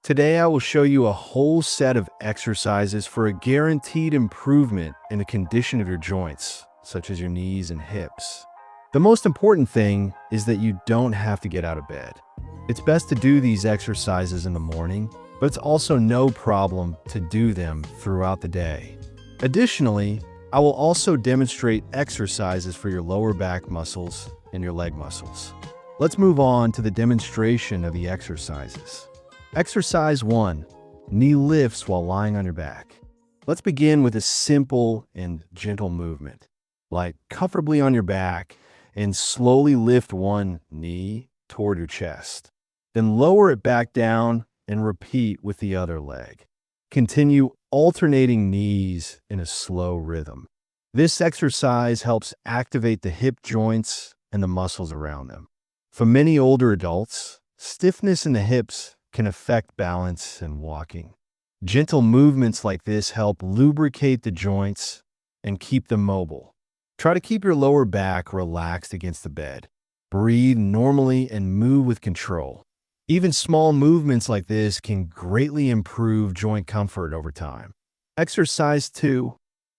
Today, I will show you a whole set of exercises for a guaranteed improvement in the condition of your joints, such as your knees and hips. The most important thing is that you don't have to get out of bed. It's best to do these exercises in the morning, but it's also no problem to do them throughout the day. Additionally, I will also demonstrate exercises for your lower back muscles and your leg muscles. Let's move on to the demonstration of the exercises. Exercise 1. Knee lifts while lying on your back. Let's begin with a simple and gentle movement. Lie comfortably on your back and slowly lift one knee toward your chest. Then lower it back down and repeat with the other leg. Continue alternating knees in a slow rhythm. This exercise helps activate the hip joints and the muscles around them. For many older adults, stiffness in the hips can affect balance and walking. Gentle movements like this help lubricate the joints and keep them mobile. Try to keep your lower back relaxed against the bed. Breathe normally and move with control. Even small movements like this can greatly improve joint comfort over time. Exercise 2.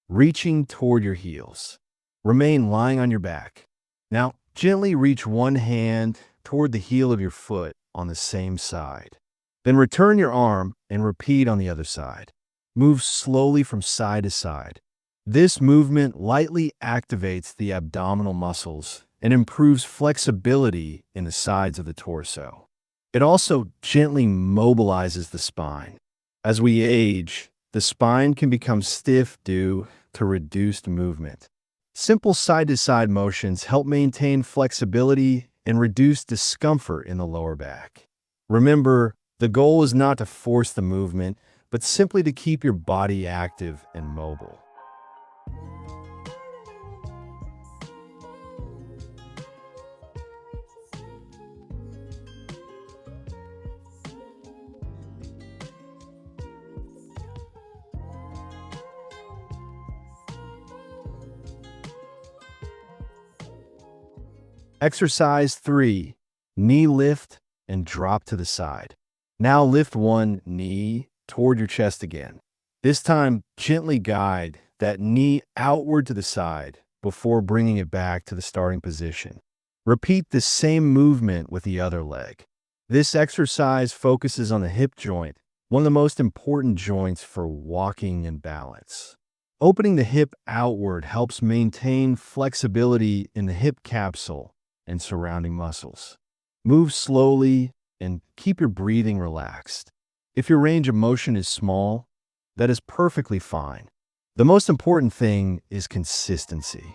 Reaching toward your heels. Remain lying on your back. Now, gently reach one hand toward the heel of your foot on the same side. Then return your arm and repeat on the other side. Move slowly from side to side. This movement lightly activates the abdominal muscles and improves flexibility in the sides of the torso. It also gently mobilizes the spine. As we age, the spine can become stiff due to reduced movement. Simple side-to-side motions help maintain flexibility and reduce discomfort in the lower back. Remember, the goal is not to force the movement, but simply to keep your body active and mobile. Exercise 3. Knee lift and drop to the side. Now lift one knee toward your chest again. This time, gently guide that knee outward to the side before bringing it back to the starting position. Repeat the same movement with the other leg. This exercise focuses on the hip joint, one of the most important joints for walking and balance. Opening the hip outward helps maintain flexibility in the hip capsule and surrounding muscles. Move slowly and keep your breathing relaxed. If your range of motion is small, that is perfectly fine. The most important thing is consistency.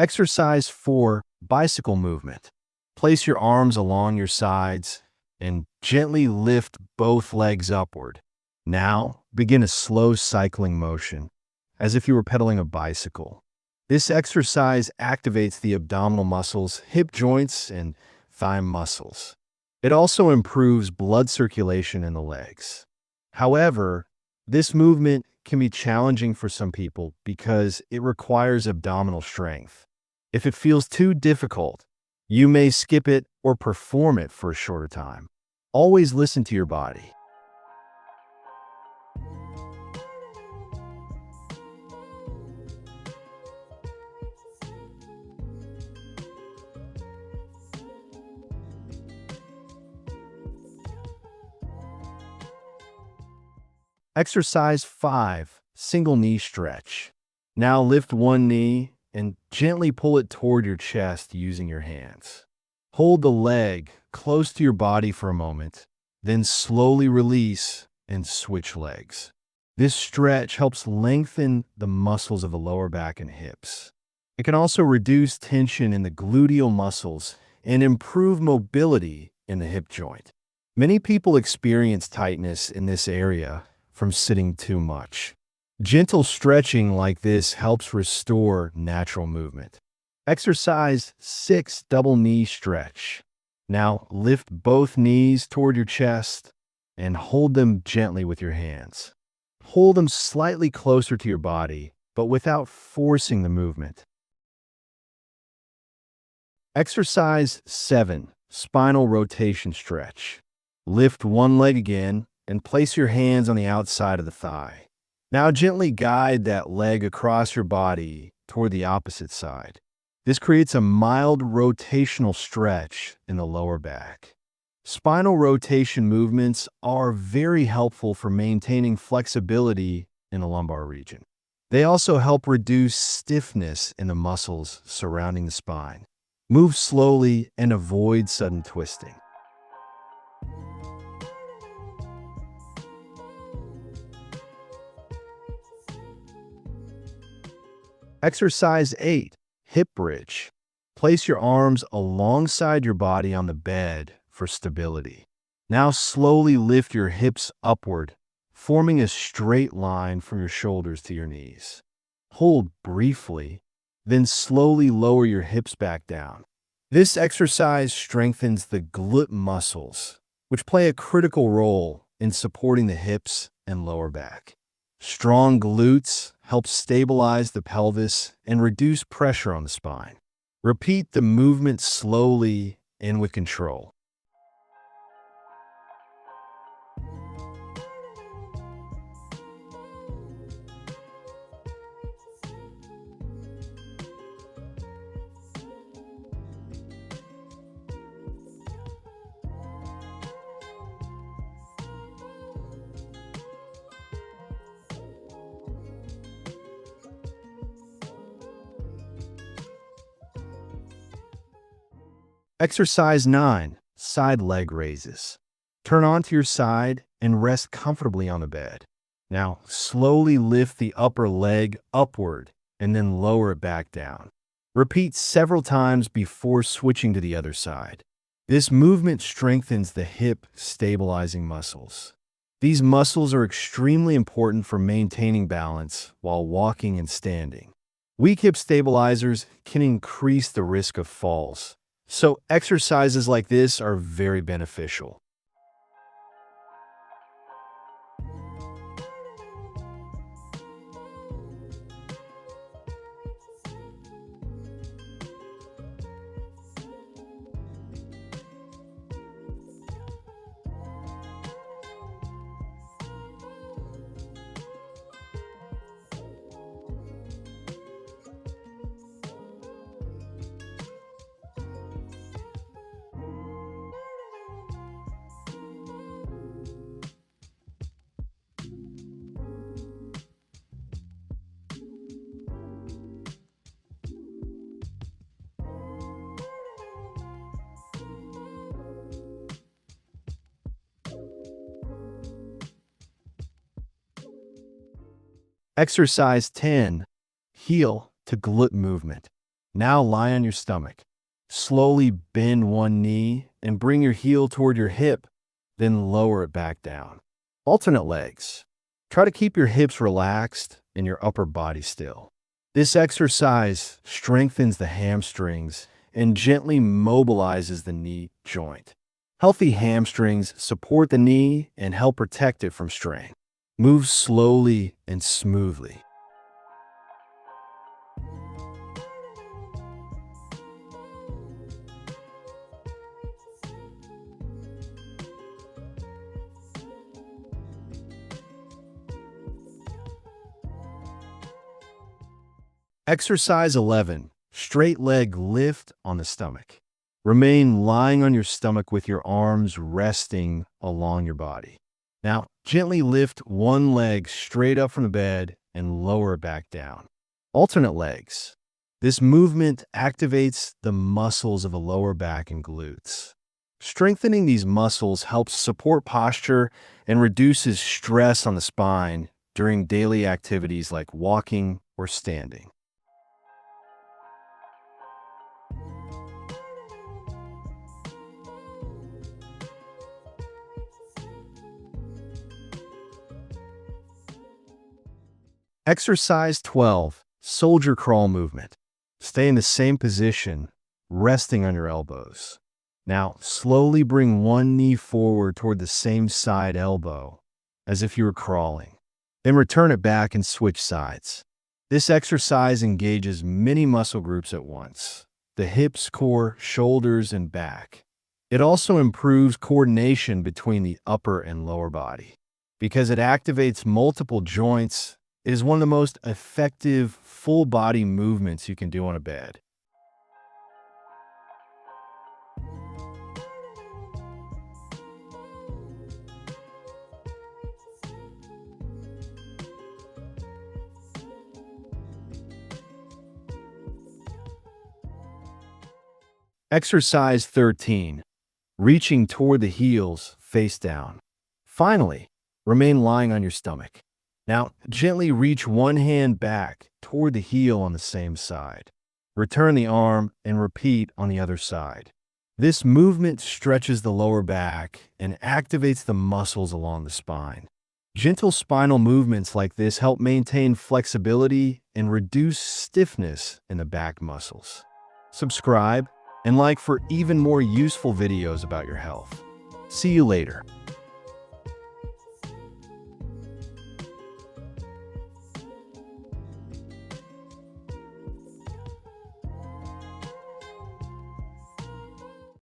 Exercise 4. Bicycle movement. Place your arms along your sides and gently lift both legs upward. Now, begin a slow cycling motion, as if you were pedaling a bicycle. This exercise activates the abdominal muscles, hip joints, and thigh muscles. It also improves blood circulation in the legs. However, this movement can be challenging for some people because it requires abdominal strength. If it feels too difficult, you may skip it or perform it for a shorter time. Always listen to your body. Exercise 5. Single knee stretch. Now lift one knee and gently pull it toward your chest using your hands. Hold the leg close to your body for a moment, then slowly release and switch legs. This stretch helps lengthen the muscles of the lower back and hips. It can also reduce tension in the gluteal muscles and improve mobility in the hip joint. Many people experience tightness in this area from sitting too much. Gentle stretching like this helps restore natural movement. Exercise 6 double knee stretch. Now lift both knees toward your chest and hold them gently with your hands. Pull them slightly closer to your body, but without forcing the movement. Exercise 7 spinal rotation stretch. Lift one leg again and place your hands on the outside of the thigh. Now gently guide that leg across your body toward the opposite side. This creates a mild rotational stretch in the lower back. Spinal rotation movements are very helpful for maintaining flexibility in the lumbar region. They also help reduce stiffness in the muscles surrounding the spine. Move slowly and avoid sudden twisting. Exercise 8, hip bridge. Place your arms alongside your body on the bed for stability. Now slowly lift your hips upward, forming a straight line from your shoulders to your knees. Hold briefly, then slowly lower your hips back down. This exercise strengthens the glute muscles, which play a critical role in supporting the hips and lower back. Strong glutes help stabilize the pelvis and reduce pressure on the spine. Repeat the movement slowly and with control. Exercise 9, side leg raises. Turn onto your side and rest comfortably on the bed. Now, slowly lift the upper leg upward and then lower it back down. Repeat several times before switching to the other side. This movement strengthens the hip stabilizing muscles. These muscles are extremely important for maintaining balance while walking and standing. Weak hip stabilizers can increase the risk of falls, so exercises like this are very beneficial. Exercise 10, heel to glute movement. Now lie on your stomach. Slowly bend one knee and bring your heel toward your hip, then lower it back down. Alternate legs. Try to keep your hips relaxed and your upper body still. This exercise strengthens the hamstrings and gently mobilizes the knee joint. Healthy hamstrings support the knee and help protect it from strain. Move slowly and smoothly. Exercise 11, straight leg lift on the stomach. Remain lying on your stomach with your arms resting along your body. Now, gently lift one leg straight up from the bed and lower it back down. Alternate legs. This movement activates the muscles of the lower back and glutes. Strengthening these muscles helps support posture and reduces stress on the spine during daily activities like walking or standing. Exercise 12, soldier crawl movement. Stay in the same position, resting on your elbows. Now, slowly bring one knee forward toward the same side elbow, as if you were crawling. Then return it back and switch sides. This exercise engages many muscle groups at once: the hips, core, shoulders, and back. It also improves coordination between the upper and lower body. Because it activates multiple joints, it is one of the most effective full body movements you can do on a bed. Exercise 13, reaching toward the heels face down. Finally, remain lying on your stomach. Now, gently reach one hand back toward the heel on the same side. Return the arm and repeat on the other side. This movement stretches the lower back and activates the muscles along the spine. Gentle spinal movements like this help maintain flexibility and reduce stiffness in the back muscles. Subscribe and like for even more useful videos about your health. See you later.